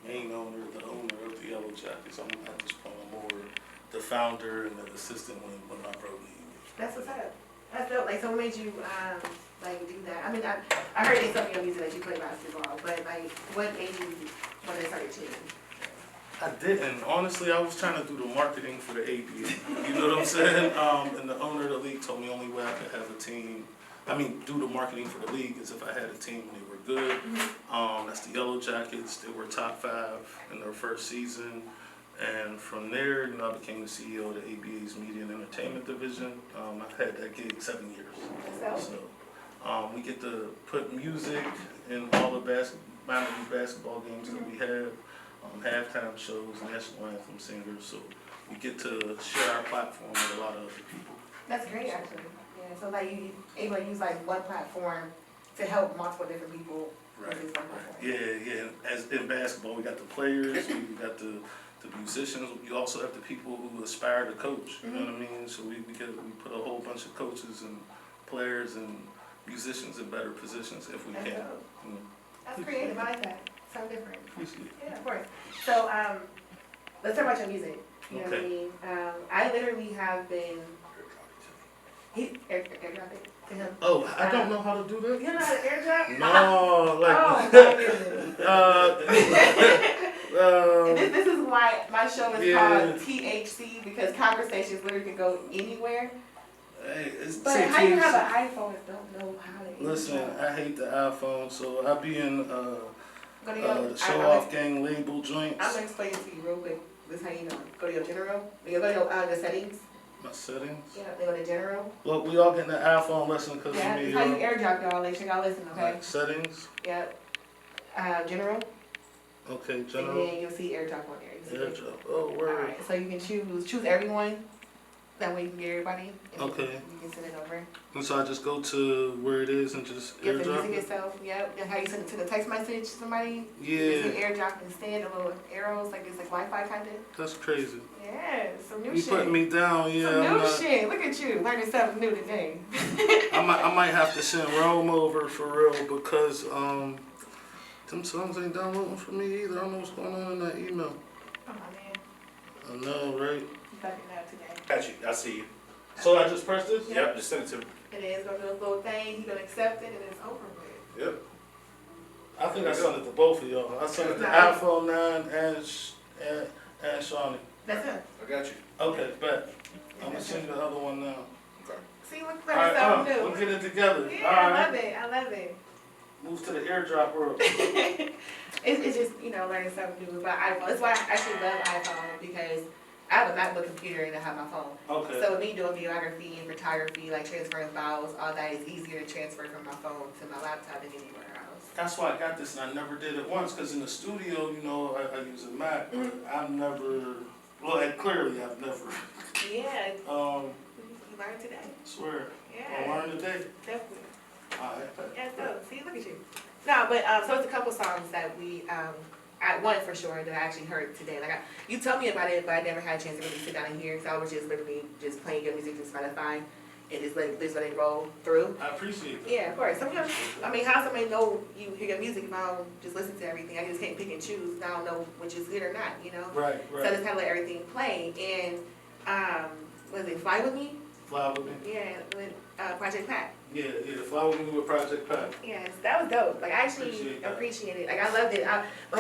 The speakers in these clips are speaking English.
main owner, the owner of the Yellow Jackets. I'm at this point more the founder and the assistant when I broke me. That's what's up. That's dope. Like, so what made you like do that? I mean, I heard in some of your music that you play basketball, but like, what made you want to start a team? I didn't. Honestly, I was trying to do the marketing for the AAER. You know what I'm saying? And the owner of the league told me only way I could have a team, do the marketing for the league is if I had a team and they were good. That's the Yellow Jackets. They were top 5 in their first season. And from there, I became the CEO of the ABA's Media and Entertainment Division. I've had that gig 7 years. So we get to put music in all the minor league basketball games that we have. Halftime shows, national anthem singers, so we get to share our platform with a lot of other people. That's great, actually. Yeah, so like you able to use like one platform to help multiple different people. Right. Yeah. As in basketball, we got the players, we got the musicians. We also have the people who aspire to coach. You know what I mean? So we put a whole bunch of coaches and players and musicians in better positions if we can. That's creative. I like that. So different. Appreciate it. Yeah, of course. So let's talk about your music. You know what I mean? I literally have been. He airdrop it to him. Oh, I don't know how to do that. You don't know how to airdrop? No, like. Oh my goodness. This is why my show is called THC, because conversations literally can go anywhere. Hey, but how you have an iPhone and don't know how to airdrop? Listen, I hate the iPhone, so I be in show off gang label joints. I'm gonna explain it to you real quick. This is how you know. Go to your general. You go to your the settings. My settings? Yeah, they go to general. Look, we all getting the iPhone lesson because yeah, of me. That's how you airdrop, y'all. Make sure y'all listen, okay? Like settings? Yep. General. Okay, general. And then you'll see airdrop on there. Airdrop. Oh, word. Alright, so you can choose everyone. That way you can get everybody. Okay. You can send it over. And so I just go to where it is and just airdrop the music itself, yep. And how you send it to the text message to somebody. Yeah. You can airdrop instead, the little arrows, like it's like Wi-Fi kind of. That's crazy. Yeah, some new you shit. You putting me down, yeah. Some new shit. Look at you, learning something new today. I might have to send Rome over for real because them songs ain't downloading for me either. I don't know what's going on in that email. Oh man. I know, right? You fucking up today. Got you. I see you. So I just press this? Yep, just send it to me. It is gonna do a little thing. He's gonna accept it, and it's over with. Yep. I think I sent it to both of y'all. I sent it to iPhone 9 and Shawnee. That's it. I got you. Okay, bet. I'm gonna send you the other one now. Okay. See, look All like something right, new. we'll get it together. Yeah, All I right. love it. I love it. Move to the airdrop world. It's just, learning something new about iPhone. That's why I actually love iPhone, because I have a MacBook computer and I have my phone. Okay. So with me doing videography and photography, like transferring files, all that is easier to transfer from my phone to my laptop than anywhere else. That's why I got this, and I never did it once, because in the studio, I use a Mac, but I've never, and clearly I've never. Yeah. You learned today. Swear. Yeah. I'll learn today. Definitely. All right. Yeah, so, see, look at you. No, but, so it's a couple songs that we, one for sure that I actually heard today. Like, you told me about it, but I never had a chance to really sit down and hear, so I was just literally just playing good music through Spotify and just let it roll through. I appreciate that. Yeah, of course. Sometimes, how somebody know you hear your music if I don't just listen to everything? I just can't pick and choose. I don't know which is good or not, Right. So I just kind of let everything play. And, was it Fly With Me? Fly With Me? Yeah, with Project Pat. Yeah, Fly With Me with Project Pat. Yes, that was dope. Like, I actually appreciate it. Like, I loved it.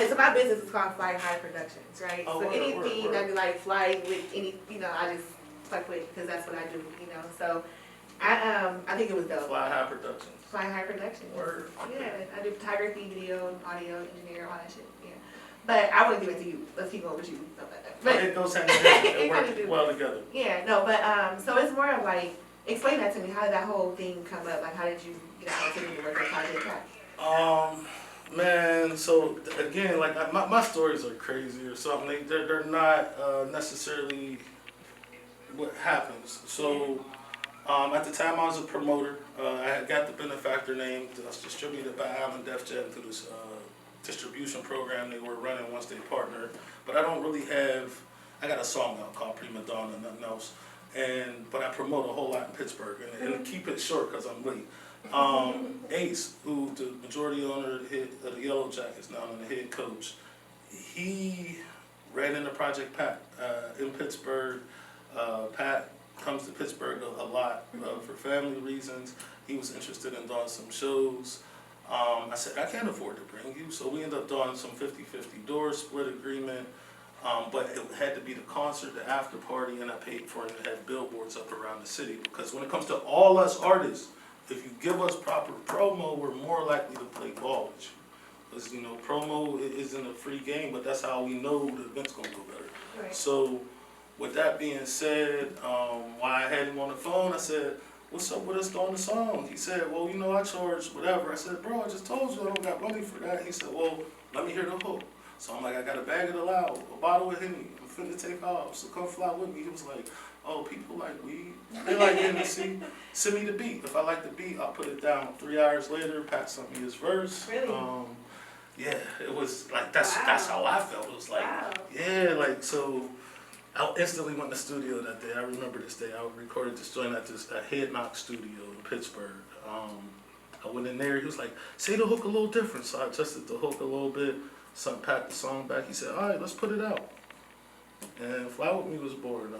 So my business is called Fly High Productions, right? Oh, so anything that be like flying with any, I just fuck with, because that's what I do, So I think it was dope. Fly High Productions. Fly High Productions. Word. Yeah, I do photography, video, audio, engineer, all that shit. Yeah. But I want to give it to you. Let's keep going with you. But it goes hand in hand. It works well together. Yeah, no, but so it's more of like, explain that to me. How did that whole thing come up? Like, how did you get out to work on Project Pat? Man, so again, like my stories are crazy or something. They're not necessarily what happens. So at the time I was a promoter. I had got the Benefactor name. I was distributed by Allen Def Jam through this distribution program they were running once they partnered. But I don't really have. I got a song out called Prima Donna, nothing else. But I promote a whole lot in Pittsburgh, and keep it short because I'm late. Ace, who the majority owner of the Yellow Jackets now and the head coach, He ran into Project Pat in Pittsburgh. Pat comes to Pittsburgh a lot for family reasons. He was interested in doing some shows. I said, I can't afford to bring you, so we ended up doing some 50-50 door split agreement. But it had to be the concert, the after party, and I paid for him to have billboards up around the city. Because when it comes to all us artists, if you give us proper promo, we're more likely to play ball with you. Because, you know, promo isn't a free game, but that's how we know the event's going to go better. Right. So, with that being said, while I had him on the phone, I said, what's up with us doing the song? He said, well, you know, I charge whatever. I said, bro, I just told you I don't got money for that. He said, well, let me hear the hook. So I'm like, I got a bag of the loud, a bottle of Henny, I'm finna take off, so come fly with me. He was like, oh, people like weed. They like Hennessy. Send me the beat. If I like the beat, I'll put it down. 3 hours later, Pat sent me his verse. Really? Yeah, it was like, that's how I felt. It was like, yeah, like, so I instantly went to the studio that day. I remember this day. I recorded this joint at a Head Knock studio in Pittsburgh. I went in there, he was like, say the hook a little different. So I adjusted the hook a little bit. Son packed the song back. He said, all right, let's put it out. And Fly With Me was born.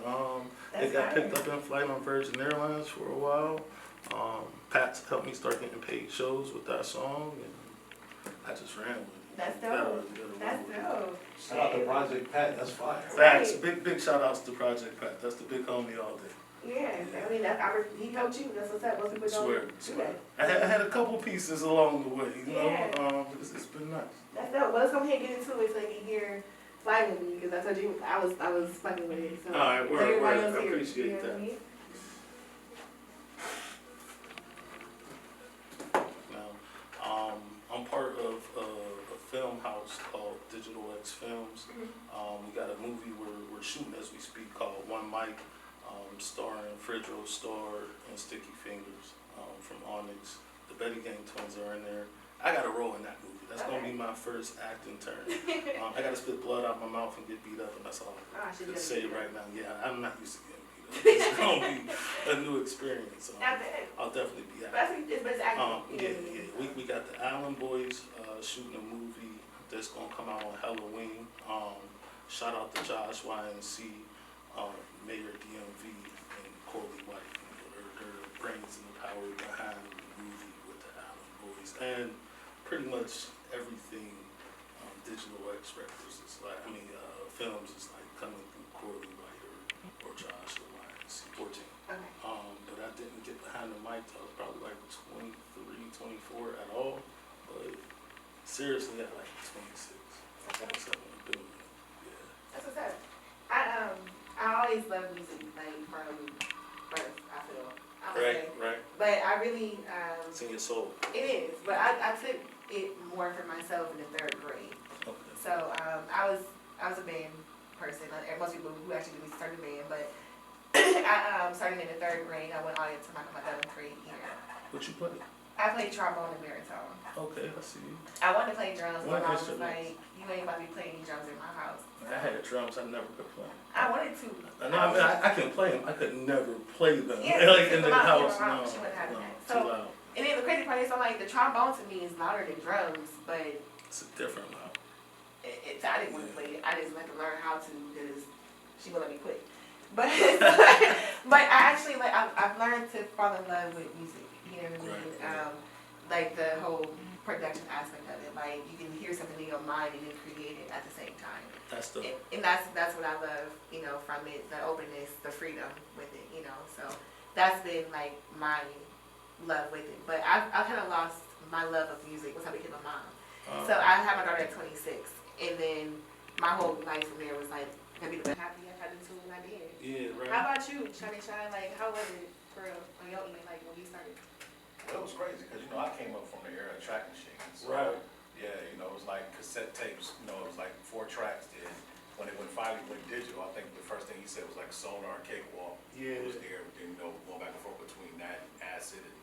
It got picked up in flight on Virgin Airlines for a while. Pat helped me start getting paid shows with that song, and I just ran with it. That's dope. That's dope. Shout out to Project Pat, that's fire. Facts. Big shout outs to Project Pat. That's the big homie all day. Yeah, I mean, he helped you. That's what's up. Most people don't do that. I had a couple pieces along the way, you know. Yeah. It's been nice. That's dope. Well, let's go ahead and get into it so you can hear Fly With Me, because I told you I was fucking with it. So all right, word. everybody I else here, appreciate you know that. what I mean? Now, I'm part of a film house called Digital X Films. We got a movie we're shooting as we speak called One Mic, starring Fredro Starr and Sticky Fingers from Onyx. The Betty Gang twins are in there. I got a role in that movie. That's gonna be my first acting turn. I gotta spit blood out my mouth and get beat up, and that's all I can say right now. Yeah, I'm not used to getting beat up. It's gonna be a new experience. I'll definitely be acting. It's acting. Yeah. We got the Allen Boys shooting a movie that's gonna come out on Halloween. Shout out to Josh YNC, Mayor DMV, and Corley White. They're the brains and the power behind the movie with the Allen Boys, and pretty much everything Digital X Records is like. Films is like coming through Corley White or Josh or YNC 14. Okay. But I didn't get behind the mic till I was probably like 23, 24 at all. But seriously, at like 26, 27, I'm doing it. Yeah. That's what's up. I always love music, like from birth, I feel. Right. But I really, It's in your soul. it is, but I took it more for myself in the 3rd grade. Okay. So I was a band person. Most people who actually do music start a band, but I started in the 3rd grade. I went all the way to my 7th grade year. What you play? I played trombone and baritone. Okay, I see you. I wanted to play drums, What but I was instruments? like, you ain't about to be playing these drums in my house. I had drums, I never could play. I wanted to. I can play them. I could never play them. Yeah, like in the house, my mom, no. she wouldn't have No, that. too So- loud. And then the crazy part is, I'm like, the trombone to me is louder than drums, but It's a different loud. I didn't want to play it. I just had to learn how to because she wouldn't let me quit. But but I actually I've learned to fall in love with music. You know what I mean? Right. Like the whole production aspect of it. Like you can hear something in your mind and then create it at the same time. That's the. And that's what I love. You know, from it, the openness, the freedom with it. You know, so that's been like my love with it. But I kind of lost my love of music once I became a mom. So I had my daughter at 26, and then my whole life from there was like, I'm happy I got into it when I did. Yeah, right. How about you, Shiny Shine? Like, how was it for on your end, like when you started? Well, it was crazy, because, I came up from the era of track machines. So, Right. Yeah, it was like cassette tapes, it was like 4 tracks then. When it finally went digital, I think the first thing he said was like Sonar, Cakewalk. Yeah. It was there, then, going back and forth between that and Acid and,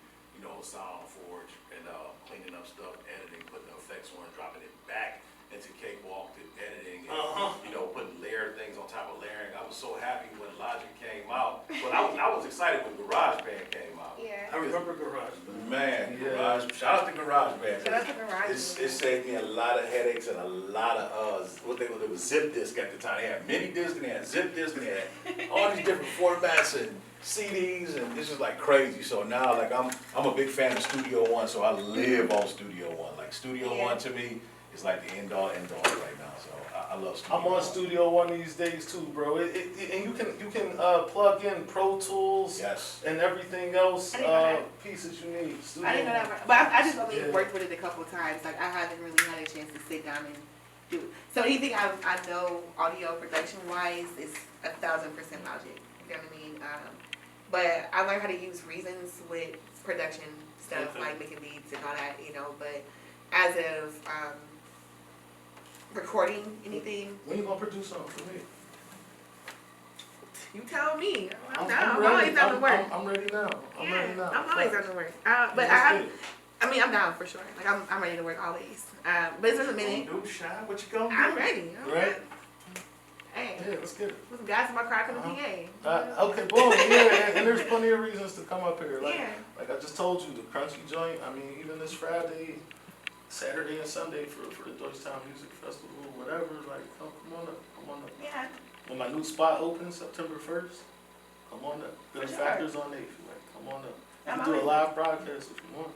Sound Forge and cleaning up stuff, editing, putting the effects on, dropping it back into Cakewalk, to editing, and, putting layered things on top of layering. I was so happy when Logic came out, but I was excited when GarageBand came out. Yeah. I remember Garage Band. Man, Yeah. Garage, shout out to GarageBand. Shout out to Garage It saved me a lot of headaches and a lot of, it was zip disc at the time. They had mini disc and they had zip disc and they had all these different formats and CDs, and this is like crazy. So now, like, I'm a big fan of Studio One, so I live on Studio One. Like, Studio One to me is like the end all right now. So I love Studio I'm on One. Studio One these days too, bro. And you can plug in Pro Tools and everything else pieces you need. I didn't know that, but I just only worked with it a couple of times. Like, I haven't really had a chance to sit down and do it. So anything I know audio production wise is 1000% Logic. You know what I mean? But I learned how to use Reasons with production stuff, like making beats and all that, you know. But as of recording anything, when you gonna produce something for me? you tell me. I'm down. I'm I'm always down to work. I'm ready now. I'm ready now. I'm always down to work. But I mean, I'm down for sure. Like, I'm ready to work always. But it's been a minute. Don't do shy. What you gonna do? I'm ready. Right? Hey, Yeah, let's get it. with some guys in my crack in the PA. Okay, boom. Yeah, and there's plenty of reasons to come up here. Like, Yeah. like I just told you, the Crunchy joint. I mean, even this Friday, Saturday, and Sunday for the Deutschtown Music Festival, whatever. Like, come on up. Yeah. When my new spot opens September 1st, come on up. Benefactors on 8th. Like, come on up. You can do a live broadcast if you want.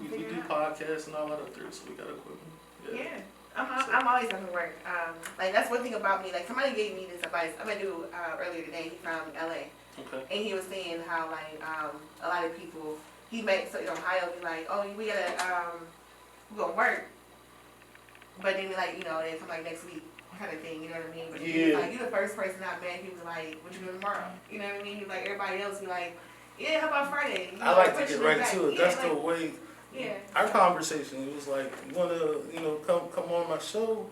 We do podcasts and all that up there, so we got equipment. Yeah. I'm always down to work. Like, that's one thing about me. Like, somebody gave me this advice. I met a dude earlier today from LA. Okay. And he was saying how, like, a lot of people, he made, so in Ohio, be like, oh, we gotta, we gonna work. But then, like, you know, they come like next week kind of thing, you know what I mean? But he was like, you the first person I met, he was like, what you doing tomorrow? You know what I mean? He was like, everybody else be like, yeah, how about Friday? You know, I like to get pushing it right back. to it. Yeah, That's like, the way. Yeah. Our conversation, it was like, you wanna, you know, come on my show?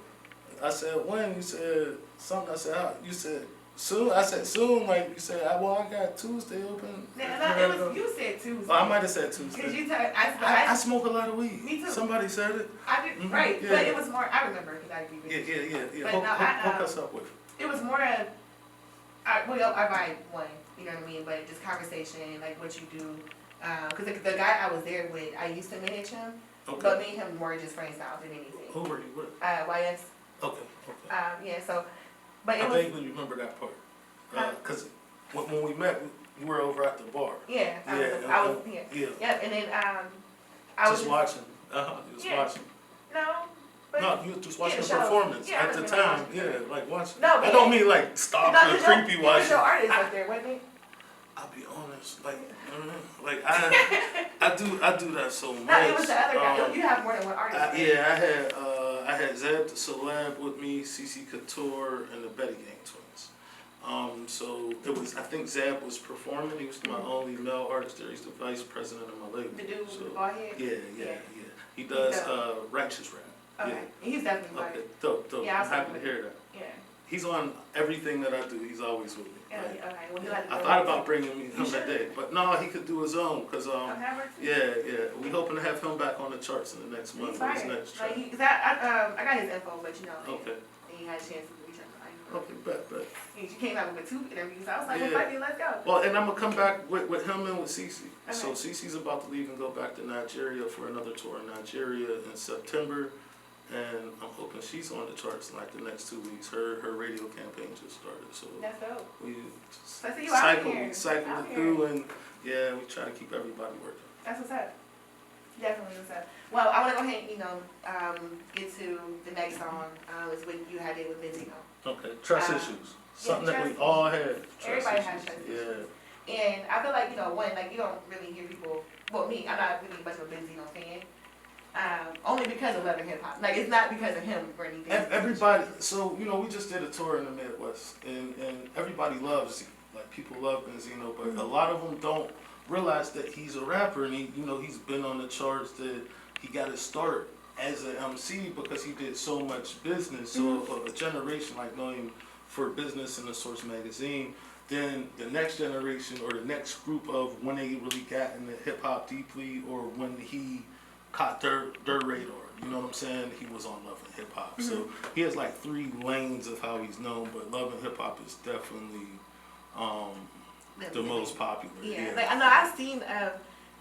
I said, when? You said something. I said, how? You said, soon? I said, soon. Like, you said, well, I got Tuesday open. No, it was, you said Tuesday. Oh, I might have said Because Tuesday. you said, I smoke a lot of weed. Me too. Somebody said it. I did, Mhm, right, yeah. but it was more, I remember, because I agree with you. Yeah. But Hook, no, hook us up with it. It was more of, I buy one, you know what I mean, but just conversation, like what you do. Because the guy I was there with, I used to manage him, but Okay. me and him were just friends now than anything. Who were you with? YS. Okay. Yeah, so, but it I was, vaguely remember that part. Because when we met, we were over at the bar. yeah, I was, yeah. Yeah. Yep, and then, I was Just watching. You was Yeah. watching. No, but. No, you were just watching Yeah, the shows. performance Yeah, I at the remember time. watching. Yeah, like watching. No, I but don't mean like stalker, No, creepy he was watching. your artist up there, wasn't he? I'll be honest, like I do that so much. No, it was the other guy. You have more than one artist. Right? Yeah, I had Zeb the Celeb with me, CC Couture, and the Betty Gang twins. So it was. I think Zeb was performing. He was my only male artist there. He's the vice president of my label. The dude with so, the bald head? Yeah. He does righteous rap. Okay. Yeah. He's definitely Okay. right. Dope. Yeah, I'm happy to hear that. Yeah. He's on everything that I do. He's always with me. Yeah, Right? okay. Well, he like I thought about bringing him You should. today, but no, he could do his own because Have her too. yeah. We hoping to have him back on the charts in the next month. He's For his fire. next track. Like, I got his info, but you know, Okay. he had a chance to reach out. Okay, bet. He came out with 2 interviews. I was like, Yeah. well, fuck it, let's go. Well, and I'm gonna come back with him and with Cece. So Okay. Cece's about to leave and go back to Nigeria for another tour in Nigeria in September, and I'm hoping she's on the charts in like the next 2 weeks. Her radio campaign just started, so That's dope. we I see you out here. cycle Out it here. through, and yeah, we try to keep everybody working. That's what's up. Definitely what's up. Well, I want to go ahead and, get to the next song. Is when you had it with Benzino. Okay, trust issues. Something that we trust all had. Everybody has trust Yeah. issues. And I feel like, one, like, you don't really hear people, well, me, I'm not really much of a Benzino fan. Only because of Love and Hip Hop. Like, it's not because of him or anything. Everybody, so, we just did a tour in the Midwest, and everybody loves, like, people love Benzino, but a lot of them don't realize that he's a rapper, and he's been on the charts, that he got his start as an MC because he did so much business. So a generation, like, know him for business in the Source magazine. Then the next generation or the next group of when they really got into hip hop deeply, or when he caught their radar. You know what I'm saying? He was on Love and Hip Hop. So he has like 3 lanes of how he's known, but Love and Hip Hop is definitely the most popular. Yeah. Like, I know I've seen,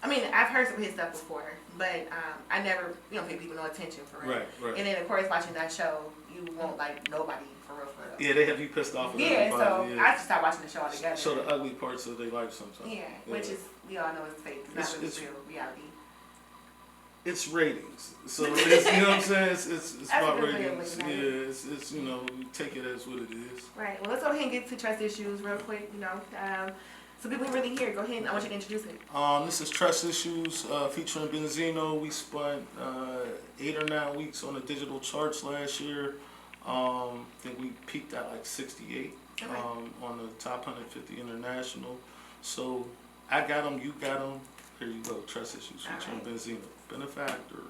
I mean, I've heard some of his stuff before, but I never, pay people no attention for real. Right. And then of course watching that show, you won't like nobody for real. Yeah, they have you pissed off with Yeah, everybody. so I just stopped watching the show altogether. Show the ugly parts of their life sometimes. Yeah, which is, we all know it's fake. It's not really real reality. It's ratings, so it's, you know what I'm saying. It's about a good way of ratings. looking at Yeah, it's you take it as what it is. Right. Well, let's go ahead and get to trust issues real quick. So people really here. Go ahead. I want you to introduce it. This is Trust Issues featuring Benzino. We spent 8 or 9 weeks on the digital charts last year. I think we peaked at like 68 on the top 150 international. So I got them, you got them. Here you go. Trust Issues featuring Benzino. Benafactor.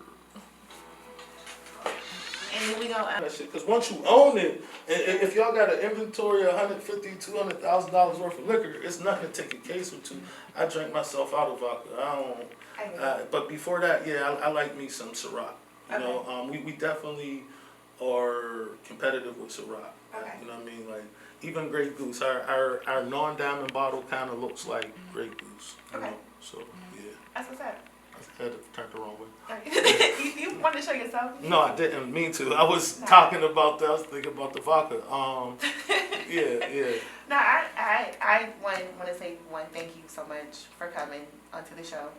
And here we go. Because once you own it, if y'all got an inventory of $150,000, $200,000 worth of liquor, it's nothing to take a case or two. I drank myself out of vodka. I don't. But before that, yeah, I like me some Ciroc. You know, we definitely are competitive with Ciroc. Okay. You know what I mean? Like even Grey Goose, our non-diamond bottle kind of looks like Grey Goose. You know? So yeah. That's what's up. I had to turn the wrong way. You wanted to show yourself? No, I didn't mean to. I was talking about that. I was thinking about the vodka. Yeah. No, I want to say thank you so much for coming onto the show.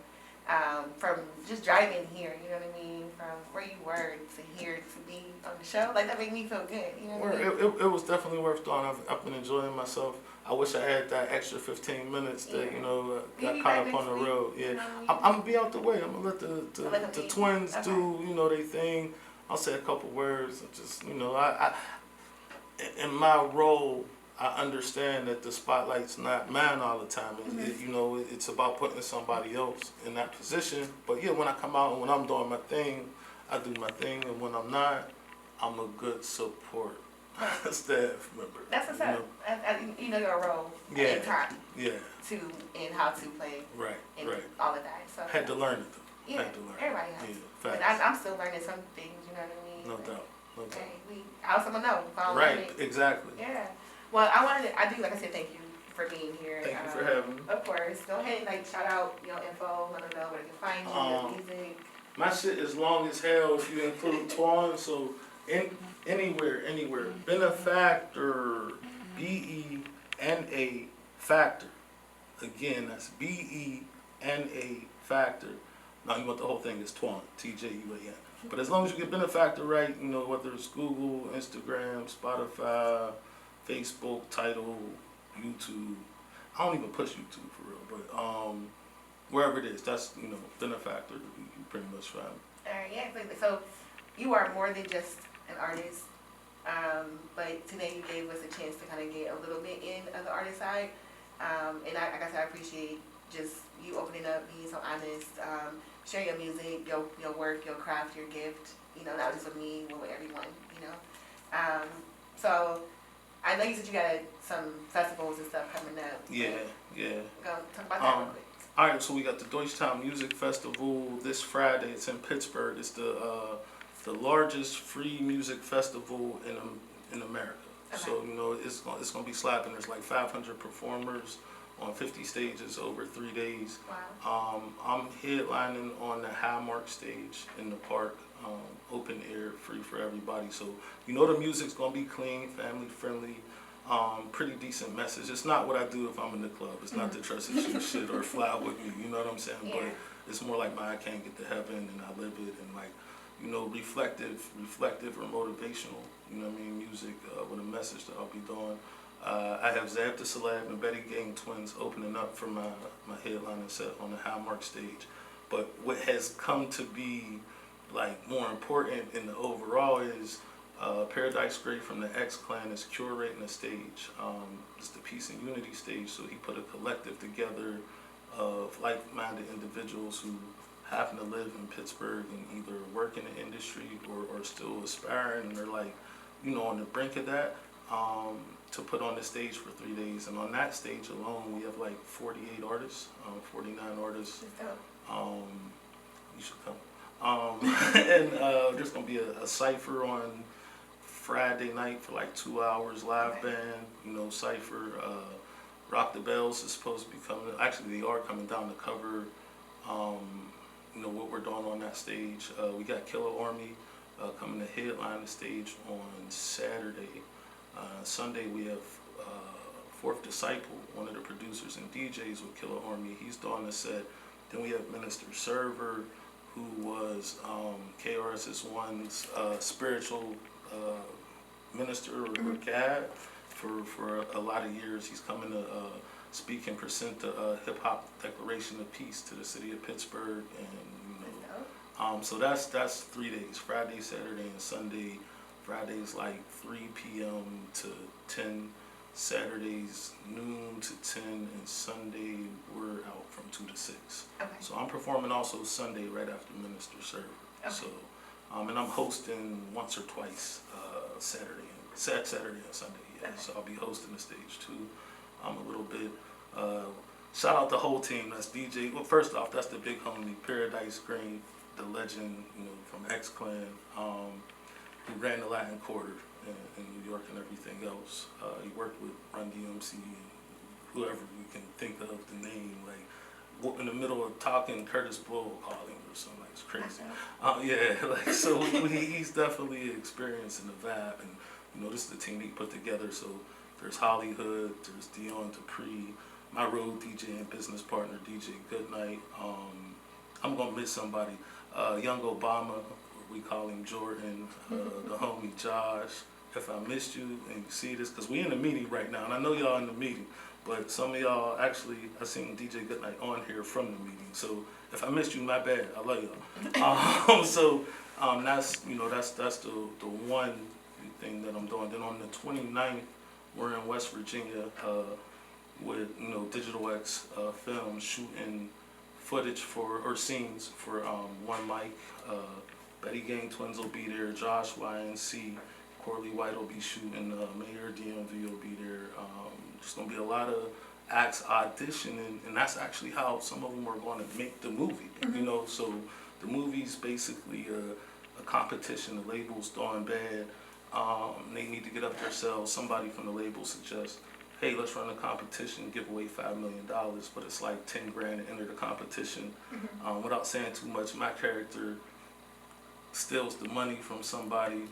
From just driving here, you know what I mean? From where you were to here to be on the show, like that made me feel good. You know what I mean? It was definitely worth doing. I've been enjoying myself. I wish I had that extra 15 minutes that got caught up on the road. Yeah, I'm gonna be out the way. I'm gonna let the twins do their thing. I'll say a couple words. Just I in my role, I understand that the spotlight's not mine all the time. It's about putting somebody else in that position. But yeah, when I come out and when I'm doing my thing, I do my thing, and when I'm not, I'm a good support staff member. That's what's up. You know your role in time. Yeah. And how to play. Right. All of that. So had to learn it though. Yeah. Had to learn. Everybody has. Yeah. But I'm still learning some things. You know what I mean? No doubt. Hey, how someone know? If I don't Right. learn it. Exactly. Yeah. Well, I do, like I said, thank you for being here. Thank you for having me. Of course. Go ahead and shout out your info, let them know where they can find you, your music. My shit is long as hell if you include Tjuan, so anywhere. Benafactor, B-E-N-A Factor. Again, that's B-E-N-A Factor. Now you want the whole thing is Tjuan, T-J-U-A-N. But as long as you get Benafactor right, whether it's Google, Instagram, Spotify, Facebook, Tidal, YouTube. I don't even push YouTube for real, but wherever it is, that's Benafactor. You pretty much find me. Yeah, so you are more than just an artist, but today you gave us a chance to kind of get a little bit in of the artist side, and like I said, I appreciate just you opening up, being so honest, sharing your music, your work, your craft, your gift. Not just with me, but with everyone. So. I know you said you got some festivals and stuff coming up. Yeah. Go talk about that real quick. All right, so we got the Deutschtown Music Festival this Friday. It's in Pittsburgh. It's the largest free music festival in America. Okay. So it's gonna be slapping. There's like 500 performers on 50 stages over 3 days. Wow. I'm headlining on the Highmark stage in the park. Open air, free for everybody. So the music's gonna be clean, family friendly, pretty decent message. It's not what I do if I'm in the club. It's not the trust issue shit or fly with me. You know what I'm saying? Yeah. But it's more like I can't get to heaven and I live it, and reflective or motivational. Music with a message that I'll be doing. I have Zab the Celeb and Betty Gang Twins opening up for my headlining set on the Highmark stage. But what has come to be more important in the overall is Paradise Gray from the X Clan is curating the stage. It's the Peace and Unity stage, so he put a collective together of like-minded individuals who happen to live in Pittsburgh and either work in the industry or still aspiring, and they're on the brink of that, to put on the stage for 3 days. And on that stage alone, we have 48 artists, 49 artists. You should come. And there's gonna be a cipher on Friday night for 2 hours, live band, cipher. Rock the Bells is supposed to be coming. Actually, they are coming down to cover You know, what we're doing on that stage. We got Killer Army coming to headline the stage on Saturday. Sunday we have Fourth Disciple, one of the producers and DJs with Killer Army. He's doing the set. Then we have Minister Server, who was KRS-One's spiritual minister or guide for a lot of years. He's coming to speak and present the Hip Hop Declaration of Peace to the city of Pittsburgh, and so that's 3 days: Friday, Saturday, and Sunday. Friday's like 3 p.m. to 10. Saturdays noon to 10, and Sunday we're out from 2 to 6. Okay. So I'm performing also Sunday right after Minister Server. Okay. So, and I'm hosting once or twice Saturday and Sunday. Yeah. Okay. So I'll be hosting the stage too. A little bit. Shout out the whole team. That's DJ. Well, first off, that's the big homie Paradise Green, the legend, you know, from X Clan, who ran the Latin Quarter in New York and everything else. He worked with Run DMC and whoever you can think of the name. Like in the middle of talking, Curtis Blow called him or something. Like, it's crazy. Yeah, like so he's definitely experienced in the vibe, and you know, this is the team he put together. So there's Hollywood, there's Dion Dupree, my road DJ and business partner DJ Goodnight. I'm gonna miss somebody. Young Obama, we call him Jordan. The homie Josh. If I missed you and you see this, because we in the meeting right now, and I know y'all in the meeting, but some of y'all actually, I seen DJ Goodnight on here from the meeting. So if I missed you, my bad. I love y'all. So that's, you know, that's the one thing that I'm doing. Then on the 29th, we're in West Virginia with, you know, Digital X Films shooting footage or scenes for One Mic. Betty Gang Twins will be there. Josh YNC. Corley White will be shooting, Mayor DMV will be there. There's going to be a lot of acts auditioning, and that's actually how some of them are going to make the movie. You know, so the movie's basically a competition. The label's doing bad. They need to get up themselves. Somebody from the label suggests, hey, let's run a competition, give away $5 million, but it's like 10 grand to enter the competition. Without saying too much, my character steals the money from somebody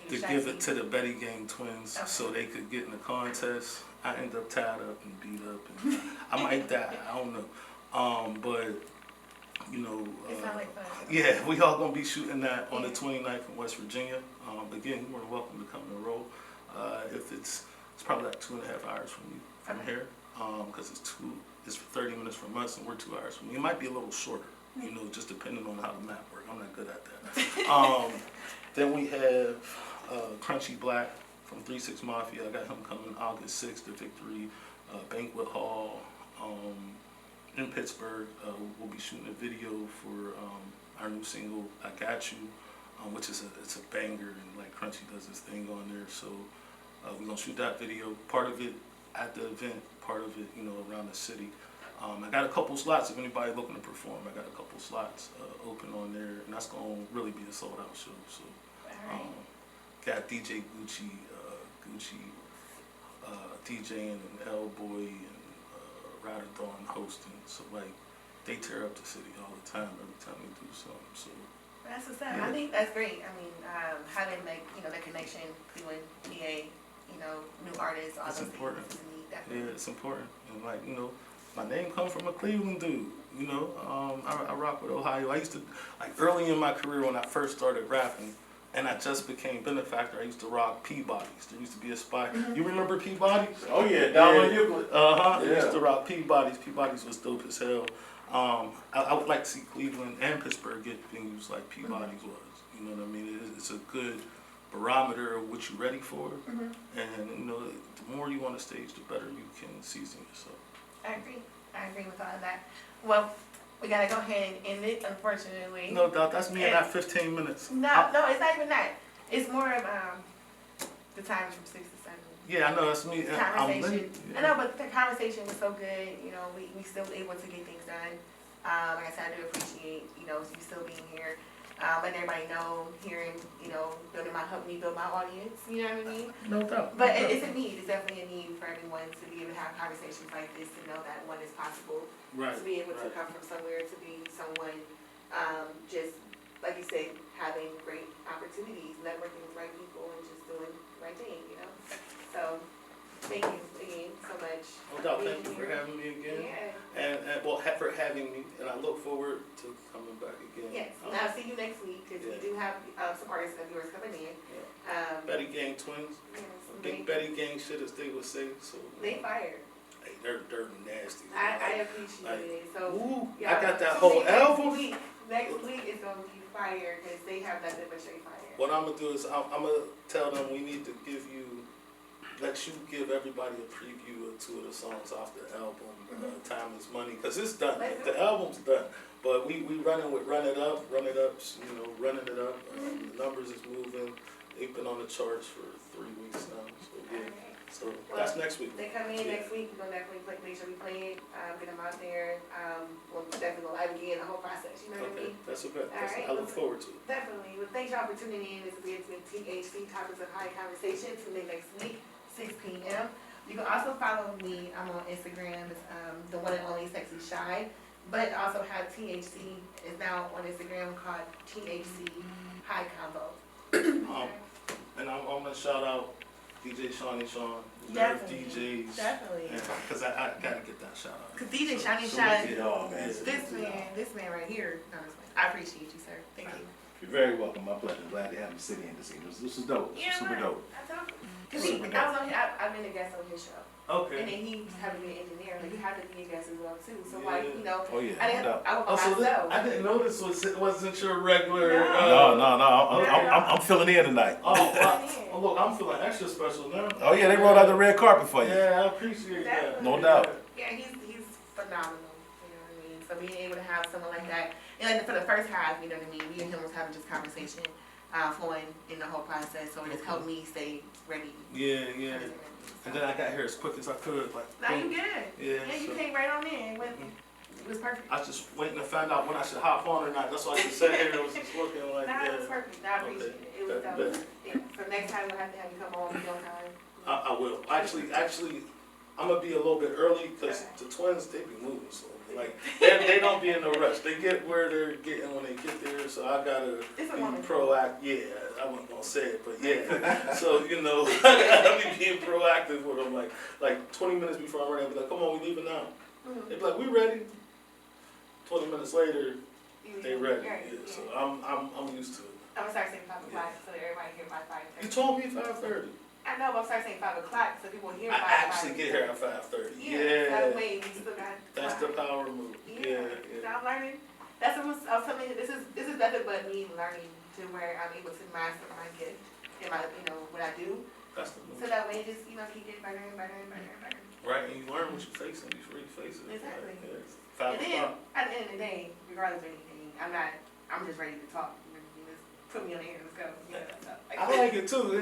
to give it to the Betty Gang Twins so they could get in the contest. I end up tied up and beat up, and I might die. I don't know. But you know, yeah, we all gonna be shooting that on the 29th in West Virginia. Again, you're more than welcome to come and roll. If it's probably like 2.5 hours from here, because it's 30 minutes from us and we're 2 hours from you. It might be a little shorter, you know, just depending on how the map works. I'm not good at that. Then we have Crunchy Black from 3-6 Mafia. I got him coming August 6th to Victory Banquet Hall in Pittsburgh. We'll be shooting a video for our new single, I Got You, which is it's a banger, and like Crunchy does his thing on there. So we're gonna shoot that video. Part of it at the event, part of it, you know, around the city. I got a couple slots if anybody looking to perform. I got a couple slots open on there, and that's gonna really be a sold out show. So, got DJ Gucci DJing and L Boy and Ryder Dawn hosting. So like, they tear up the city all the time every time they do something. So that's what's up. I think that's great. I mean, having like, you know, the connection between PA, you know, new artists, all those important. things. Yeah, it's important. And like, you know, my name comes from a Cleveland dude, you know. I rock with Ohio. I used to, like early in my career when I first started rapping, and I just became Benefactor, I used to rock Peabody's. There used to be a spot. You remember Peabody's? Oh yeah, down on Euclid. I used to rock Peabody's. Peabody's was dope as hell. I would like to see Cleveland and Pittsburgh get venues like Peabody's was. You know what I mean? It's a good barometer of what you're ready for. And you know, the more you want to stage, the better you can season yourself. I agree with all of that. Well, we gotta go ahead and end it, unfortunately. No doubt, that's me in that 15 minutes. No, it's not even that. It's more of the time from 6 to 7. Yeah, I know, that's me. Conversation. I know, but the conversation was so good. You know, we still able to get things done. Like I said, I do appreciate, you know, you still being here. letting everybody know, hearing, helping me build my audience, you know what I mean? No doubt. But it's a need, it's definitely a need for everyone to be able to have conversations like this, to know that one is possible. Right. To be able to right. come from somewhere, to be someone, just, like you said, having great opportunities, networking with right people, and just doing the right thing, So, thank you again so much. No doubt, thank you for having me again. Yeah. And for having me, and I look forward to coming back again. Yes, and I'll see you next week, because we do have some artists and viewers coming in. Betty Gang twins. Yes, Big Betty Gang shit, as they would say. So they fired. hey, they're nasty. I appreciate it. So, Ooh, yeah, I got that tune whole in album. Next week is gonna be fire, because they have nothing but straight fire. What I'm gonna do is I'm gonna tell them we need to let you give everybody a preview of 2 of the songs off the album. Time is money, because it's done. The album's done. But we running with Run It Up, running it up. The numbers is moving. They've been on the charts for 3 weeks now. So yeah. So that's next week. They come in next week, we're gonna definitely make sure we play it, get them out there. We'll definitely go live again, the whole process, you know what I mean? That's a good. All right. I look forward to it. Definitely. Well, thanks y'all for tuning in. This has been THC, Topics of High Conversation. Tune in next week, 6 p.m. You can also follow me. I'm on Instagram. It's the one and only Sexxy Shi. But also have THC is now on Instagram called THC High Combo. And I'm gonna shout out DJ Tjuan, Nerve Definitely. DJs. Definitely. Because I gotta get that shout out. Cause DJ Shiny So Shine, wicked, oh, man. this man right here, no, this man. I appreciate you, sir. Thank you. You're very welcome. My pleasure. Glad to have you sit in this evening. This is dope. Yeah, Super right. dope. Cause I was on, I've been a guest on his show. Okay. And then he had to be an engineer, like you had to be a guest as well too. So Yeah. like, Oh yeah, I no didn't, doubt. I was Oh, so myself. I didn't know this wasn't your regular. No. No. I'm filling in tonight. Oh, look, I'm feeling extra special now. Oh yeah, they rolled out the red carpet for you. Yeah, I appreciate that. No doubt. Yeah, he's phenomenal. You know what I mean? So being able to have someone like that, and like for the first half, you know what I mean, me and him was having just conversation, flowing in the whole process. So it just helped me stay ready. Yeah. And then I got here as quick as I could. Like, Now you good. Yeah, you so- came right on in. It was perfect. I just waiting to find out when I should hop on or not. That's why I just sat here and was just looking like, Nah, it was yeah. perfect. I appreciate it. It was That- dope. Yeah. So next time we'll have to have you come on with your time. I will. Actually, I'm gonna be a little bit early because the twins, they be moving slowly. Like, they don't be in no rush. They get where they're getting when they get there, so I gotta It's a be woman. proactive. Yeah, I wasn't gonna say it, but yeah. So, I gotta be being proactive with them. Like 20 minutes before I'm ready, I'll be like, come on, we leaving now. Mm-hmm. They be like, we ready. 20 minutes later, they ready. Right, Yeah, so I'm used to it. I'm gonna start saying 5 o'clock so that everybody here by 5:30. You told me 5:30. I know, but I'm start saying 5 o'clock so people hear I by actually get here at 5:30. Yeah. That way we still got. That's the power move. Yeah. So I'm learning. That's what I was telling you. This is nothing but me learning to where I'm able to master my gift and my what I do. That's the move. So that way just keep getting better and better and better and better. Right, and you learn what you're facing before you face it. Exactly. Like, yeah, 5 And then o'clock. at the end of the day, regardless of anything, I'm just ready to talk. Just put me on the air. Let's go. So, I like it too.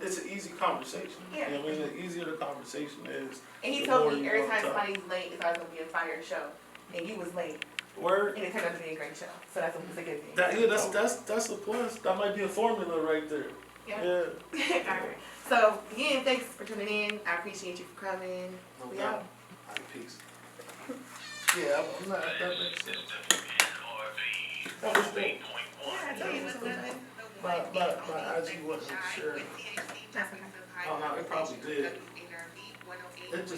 It's an easy conversation. Yeah. You know what I mean? The easier the conversation is. And he the told more me you every gonna time talk. somebody's late, it's always gonna be a fire show. And you was late, Word. and it turned out to be a great show. So that's a good thing. That's a plus. That might be a formula right there. Yeah. Yeah. Alright. So again, thanks for tuning in. I appreciate you for coming. No We doubt. out. All right, peace. Yeah, I'm not. That makes sense. That was dope. Yeah, I tell you, this was nothing. My IG wasn't sure. That's okay. Oh no, it probably did. It just